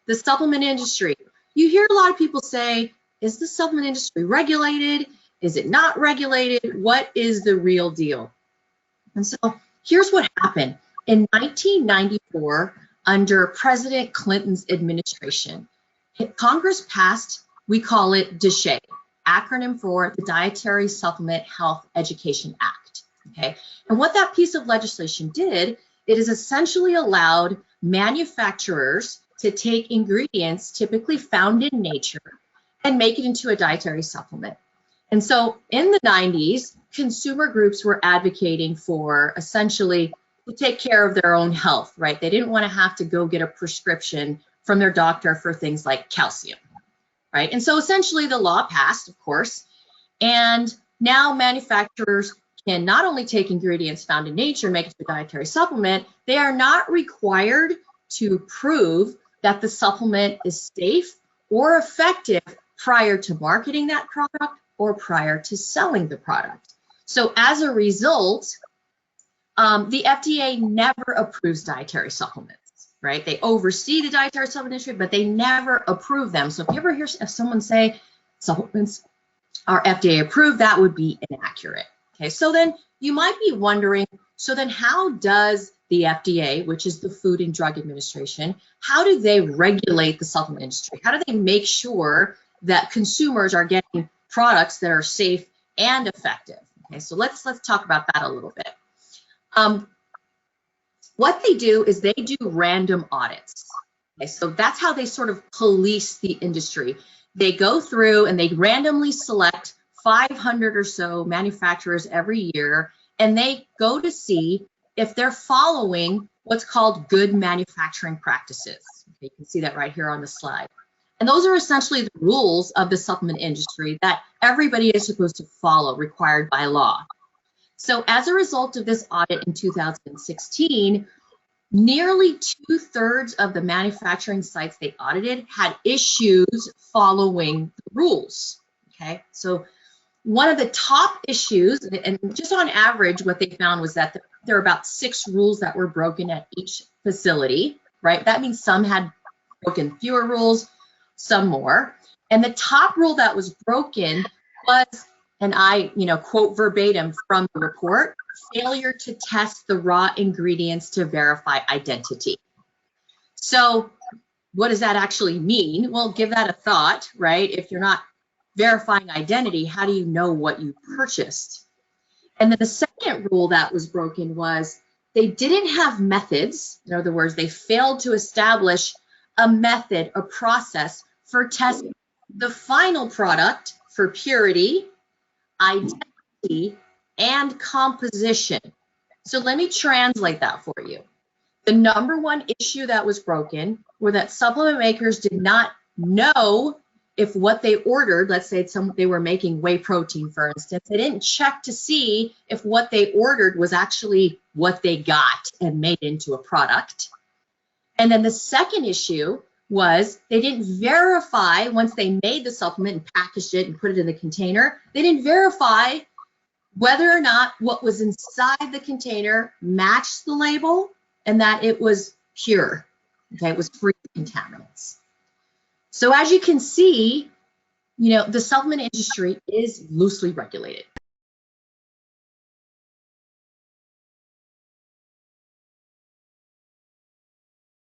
the supplement industry. You hear a lot of people say, is the supplement industry regulated? Is it not regulated? What is the real deal? And so here's what happened. In 1994, under President Clinton's administration, Congress passed, we call it DSHEA, acronym for the Dietary Supplement Health Education Act. Okay, and what that piece of legislation did, it is essentially allowed manufacturers to take ingredients typically found in nature and make it into a dietary supplement. And so in the 90s, consumer groups were advocating for essentially to take care of their own health, right? They didn't want to have to go get a prescription from their doctor for things like calcium, right? And so essentially the law passed, of course, and now manufacturers can not only take ingredients found in nature and make it into a dietary supplement, they are not required to prove that the supplement is safe or effective prior to marketing that product or prior to selling the product. So as a result, the FDA never approves dietary supplements, right? They oversee the dietary supplement industry, but they never approve them. So if you ever hear someone say supplements are FDA approved, that would be inaccurate. Okay, so then you might be wondering, so then how does the FDA, which is the Food and Drug Administration, how do they regulate the supplement industry? How do they make sure that consumers are getting products that are safe and effective? Okay, so let's talk about that a little bit. What they do is they do random audits. Okay, so that's how they sort of police the industry. They go through and they randomly select 500 or so manufacturers every year, and they go to see if they're following what's called good manufacturing practices. Okay, you can see that right here on the slide. And those are essentially the rules of the supplement industry that everybody is supposed to follow, required by law. So as a result of this audit in 2016, nearly 2/3 of the manufacturing sites they audited had issues following the rules. Okay, so one of the top issues, and just on average, what they found was that there are about 6 rules that were broken at each facility, right? That means some had broken fewer rules, some more. And the top rule that was broken was, and I, quote verbatim from the report, failure to test the raw ingredients to verify identity. So what does that actually mean? Well, give that a thought, right? If you're not verifying identity, how do you know what you purchased? And then the second rule that was broken was they didn't have methods. In other words, they failed to establish a method, a process for testing the final product for purity, identity, and composition. So let me translate that for you. The number one issue that was broken were that supplement makers did not know if what they ordered, let's say they were making whey protein, for instance, they didn't check to see if what they ordered was actually what they got and made into a product. And then the second issue was they didn't verify, once they made the supplement and packaged it and put it in the container, they didn't verify whether or not what was inside the container matched the label and that it was pure, okay, it was free of contaminants. So as you can see, the supplement industry is loosely regulated.